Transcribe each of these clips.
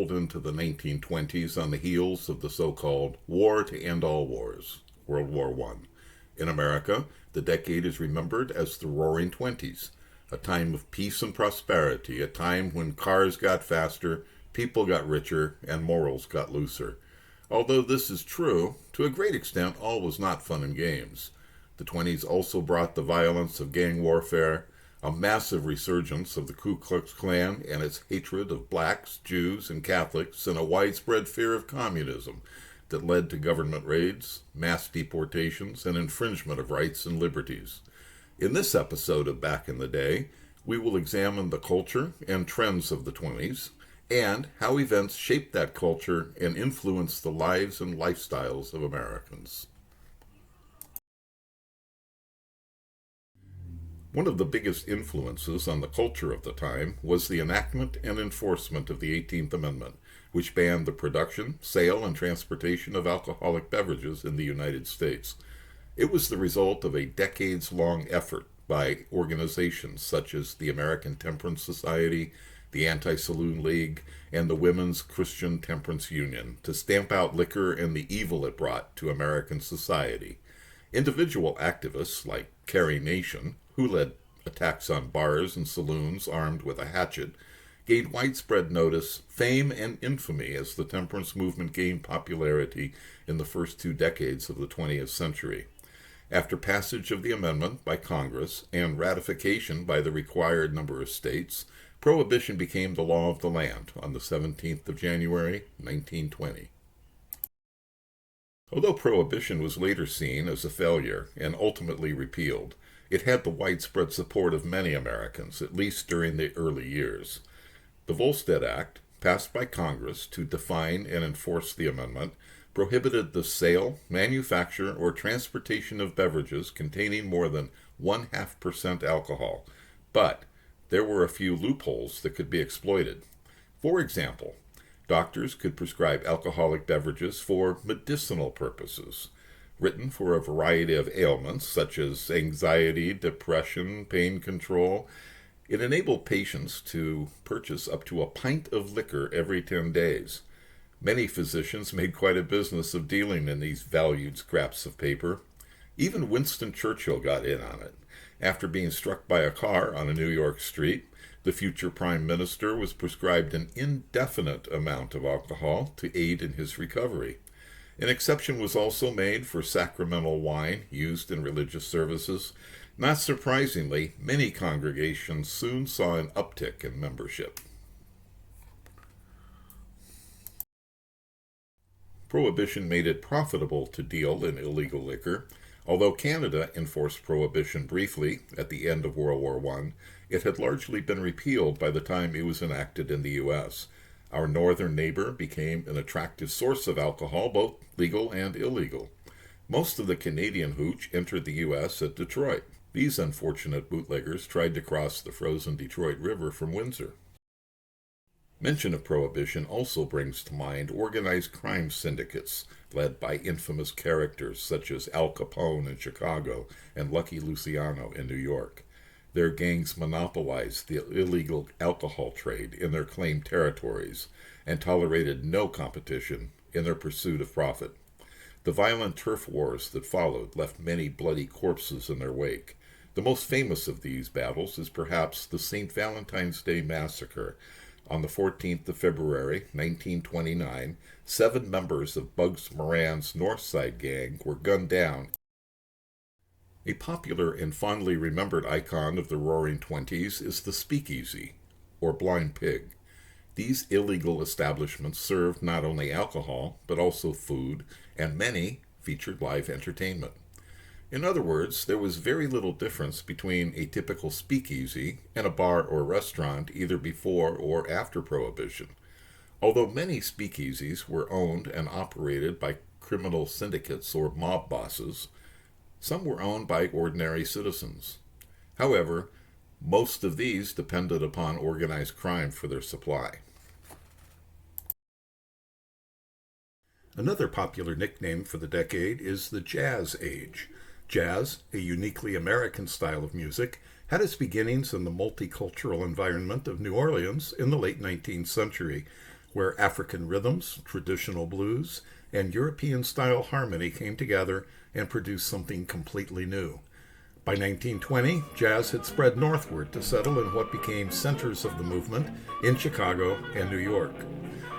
rolled into the 1920s on the heels of the so-called War to End All Wars, World War I. In America, the decade is remembered as the Roaring Twenties, a time of peace and prosperity, a time when cars got faster, people got richer, and morals got looser. Although this is true, to a great extent all was not fun and games. The 20s also brought the violence of gang warfare, a massive resurgence of the Ku Klux Klan and its hatred of blacks, Jews, and Catholics, and a widespread fear of communism that led to government raids, mass deportations, and infringement of rights and liberties. In this episode of Back in the Day, we will examine the culture and trends of the 20s, and how events shaped that culture and influenced the lives and lifestyles of Americans. One of the biggest influences on the culture of the time was the enactment and enforcement of the 18th Amendment, which banned the production, sale, and transportation of alcoholic beverages in the United States. It was the result of a decades-long effort by organizations such as the American Temperance Society, the Anti-Saloon League, and the Women's Christian Temperance Union to stamp out liquor and the evil it brought to American society. Individual activists like Carrie Nation, who led attacks on bars and saloons armed with a hatchet, gained widespread notice, fame, and infamy as the temperance movement gained popularity in the first 2 decades of the 20th century. After passage of the amendment by Congress and ratification by the required number of states, Prohibition became the law of the land on the 17th of January, 1920. Although Prohibition was later seen as a failure and ultimately repealed, it had the widespread support of many Americans, at least during the early years. The Volstead Act, passed by Congress to define and enforce the amendment, prohibited the sale, manufacture, or transportation of beverages containing more than 0.5% alcohol, but there were a few loopholes that could be exploited. For example, doctors could prescribe alcoholic beverages for medicinal purposes, written for a variety of ailments such as anxiety, depression, pain control. It enabled patients to purchase up to a pint of liquor every 10 days. Many physicians made quite a business of dealing in these valued scraps of paper. Even Winston Churchill got in on it. After being struck by a car on a New York street, the future prime minister was prescribed an indefinite amount of alcohol to aid in his recovery. An exception was also made for sacramental wine used in religious services. Not surprisingly, many congregations soon saw an uptick in membership. Prohibition made it profitable to deal in illegal liquor. Although Canada enforced prohibition briefly at the end of World War I, it had largely been repealed by the time it was enacted in the U.S. Our northern neighbor became an attractive source of alcohol, both legal and illegal. Most of the Canadian hooch entered the U.S. at Detroit. These unfortunate bootleggers tried to cross the frozen Detroit River from Windsor. Mention of Prohibition also brings to mind organized crime syndicates led by infamous characters such as Al Capone in Chicago and Lucky Luciano in New York. Their gangs monopolized the illegal alcohol trade in their claimed territories and tolerated no competition in their pursuit of profit. The violent turf wars that followed left many bloody corpses in their wake. The most famous of these battles is perhaps the St. Valentine's Day Massacre. On the 14th of February, 1929, 7 members of Bugs Moran's North Side Gang were gunned down. A popular and fondly remembered icon of the Roaring Twenties is the Speakeasy, or Blind Pig. These illegal establishments served not only alcohol, but also food, and many featured live entertainment. In other words, there was very little difference between a typical speakeasy and a bar or restaurant either before or after Prohibition. Although many speakeasies were owned and operated by criminal syndicates or mob bosses, some were owned by ordinary citizens. However, most of these depended upon organized crime for their supply. Another popular nickname for the decade is the Jazz Age. Jazz, a uniquely American style of music, had its beginnings in the multicultural environment of New Orleans in the late 19th century. where African rhythms, traditional blues, and European-style harmony came together and produced something completely new. By 1920, jazz had spread northward to settle in what became centers of the movement in Chicago and New York.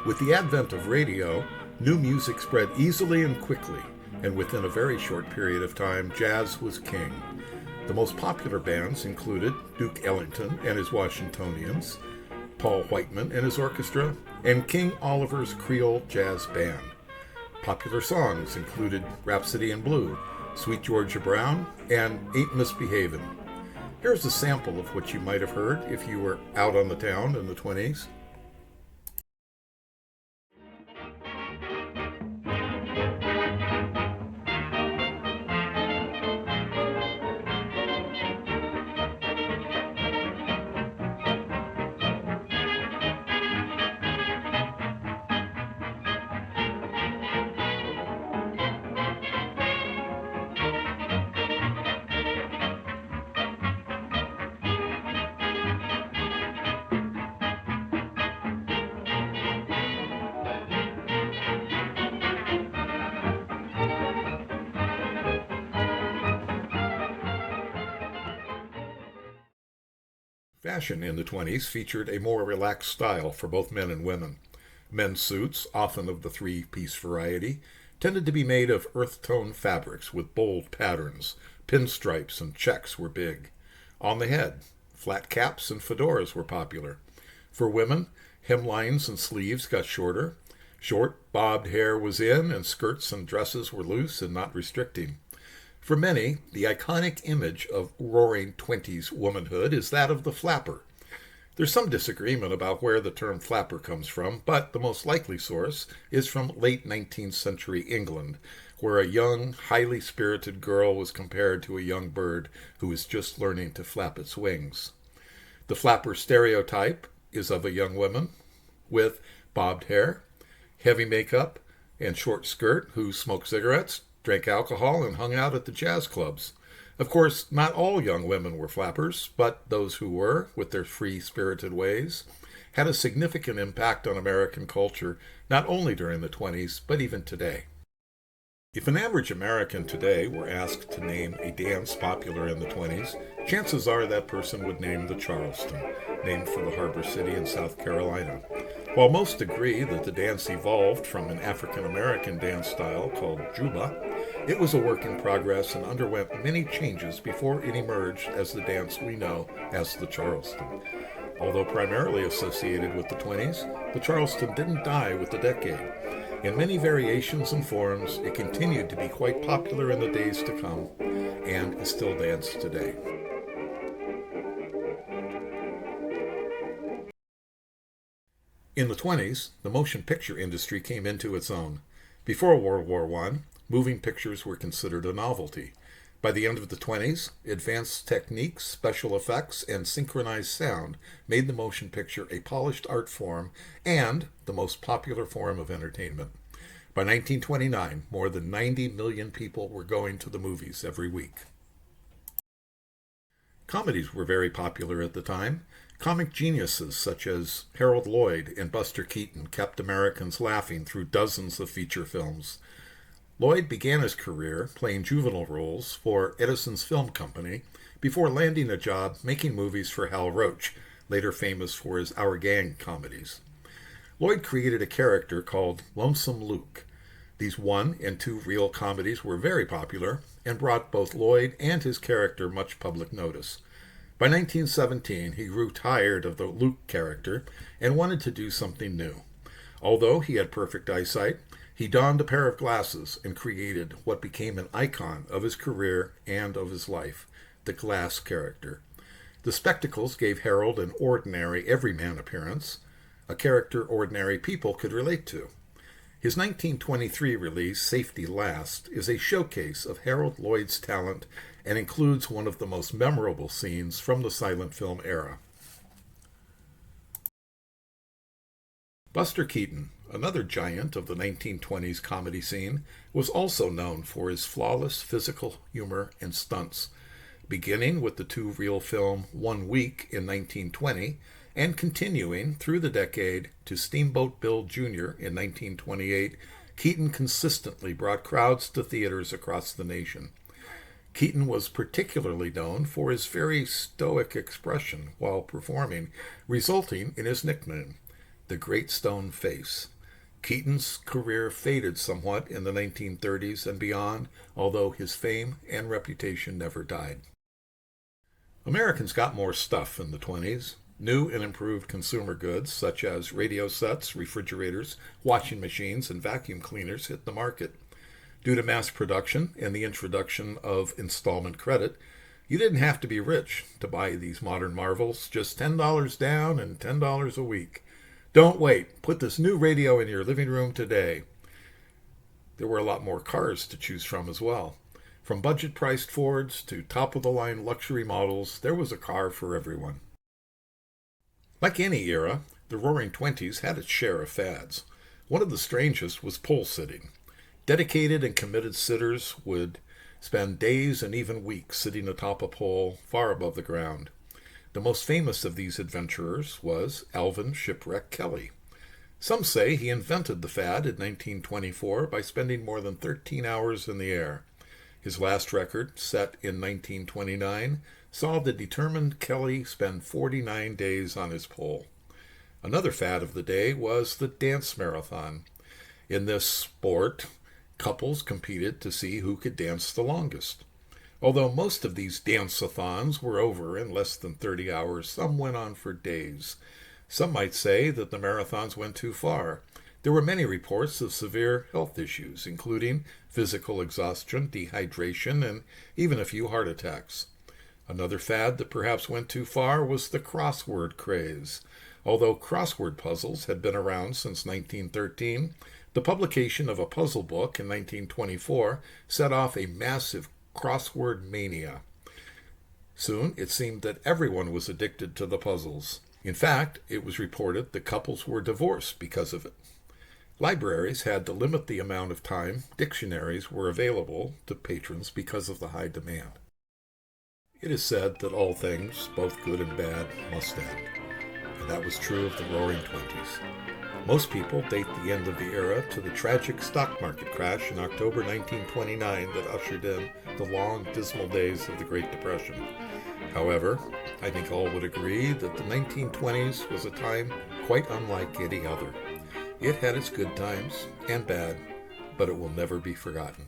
With the advent of radio, new music spread easily and quickly, and within a very short period of time, jazz was king. The most popular bands included Duke Ellington and his Washingtonians, Paul Whiteman and his orchestra, and King Oliver's Creole Jazz Band. Popular songs included Rhapsody in Blue, Sweet Georgia Brown, and Ain't Misbehavin'. Here's a sample of what you might have heard if you were out on the town in the 20s. Fashion in the 20s featured a more relaxed style for both men and women. Men's suits, often of the three-piece variety, tended to be made of earth-tone fabrics with bold patterns. Pinstripes and checks were big. On the head, flat caps and fedoras were popular. For women, hemlines and sleeves got shorter. Short, bobbed hair was in, and skirts and dresses were loose and not restricting. For many, the iconic image of Roaring Twenties womanhood is that of the flapper. There's some disagreement about where the term flapper comes from, but the most likely source is from late 19th century England, where a young, highly spirited girl was compared to a young bird who is just learning to flap its wings. The flapper stereotype is of a young woman with bobbed hair, heavy makeup, and short skirt who smoked cigarettes, drank alcohol, and hung out at the jazz clubs. Of course, not all young women were flappers, but those who were, with their free-spirited ways, had a significant impact on American culture, not only during the 20s, but even today. If an average American today were asked to name a dance popular in the 20s, chances are that person would name the Charleston, named for the harbor city in South Carolina. While most agree that the dance evolved from an African-American dance style called Juba, it was a work in progress and underwent many changes before it emerged as the dance we know as the Charleston. Although primarily associated with the 20s, the Charleston didn't die with the decade. In many variations and forms, it continued to be quite popular in the days to come and is still danced today. In the 20s, the motion picture industry came into its own. Before World War I, moving pictures were considered a novelty. By the end of the 20s, advanced techniques, special effects, and synchronized sound made the motion picture a polished art form and the most popular form of entertainment. By 1929, more than 90 million people were going to the movies every week. Comedies were very popular at the time. Comic geniuses such as Harold Lloyd and Buster Keaton kept Americans laughing through dozens of feature films. Lloyd began his career playing juvenile roles for Edison's Film Company before landing a job making movies for Hal Roach, later famous for his Our Gang comedies. Lloyd created a character called Lonesome Luke. These 1 and 2 reel comedies were very popular and brought both Lloyd and his character much public notice. By 1917, he grew tired of the Luke character and wanted to do something new. Although he had perfect eyesight, he donned a pair of glasses and created what became an icon of his career and of his life, the glass character. The spectacles gave Harold an ordinary, everyman appearance, a character ordinary people could relate to. His 1923 release, Safety Last, is a showcase of Harold Lloyd's talent and includes one of the most memorable scenes from the silent film era. Buster Keaton, another giant of the 1920s comedy scene, was also known for his flawless physical humor and stunts. Beginning with the 2-reel film 1 Week in 1920 and continuing through the decade to Steamboat Bill Jr. in 1928, Keaton consistently brought crowds to theaters across the nation. Keaton was particularly known for his very stoic expression while performing, resulting in his nickname, the Great Stone Face. Keaton's career faded somewhat in the 1930s and beyond, although his fame and reputation never died. Americans got more stuff in the 20s. New and improved consumer goods such as radio sets, refrigerators, washing machines, and vacuum cleaners hit the market. Due to mass production and the introduction of installment credit, you didn't have to be rich to buy these modern marvels, just $10 down and $10 a week. Don't wait. Put this new radio in your living room today. There were a lot more cars to choose from as well. From budget-priced Fords to top-of-the-line luxury models, there was a car for everyone. Like any era, the Roaring Twenties had its share of fads. One of the strangest was pole sitting. Dedicated and committed sitters would spend days and even weeks sitting atop a pole far above the ground. The most famous of these adventurers was Alvin Shipwreck Kelly. Some say he invented the fad in 1924 by spending more than 13 hours in the air. His last record, set in 1929, saw the determined Kelly spend 49 days on his pole. Another fad of the day was the dance marathon. In this sport, couples competed to see who could dance the longest. Although most of these dance-a-thons were over in less than 30 hours, some went on for days. Some might say that the marathons went too far. There were many reports of severe health issues, including physical exhaustion, dehydration, and even a few heart attacks. Another fad that perhaps went too far was the crossword craze. Although crossword puzzles had been around since 1913, the publication of a puzzle book in 1924 set off a massive crossword mania. Soon, it seemed that everyone was addicted to the puzzles. In fact, it was reported that couples were divorced because of it. Libraries had to limit the amount of time dictionaries were available to patrons because of the high demand. It is said that all things, both good and bad, must end. And that was true of the Roaring Twenties. Most people date the end of the era to the tragic stock market crash in October 1929 that ushered in the long, dismal days of the Great Depression. However, I think all would agree that the 1920s was a time quite unlike any other. It had its good times and bad, but it will never be forgotten.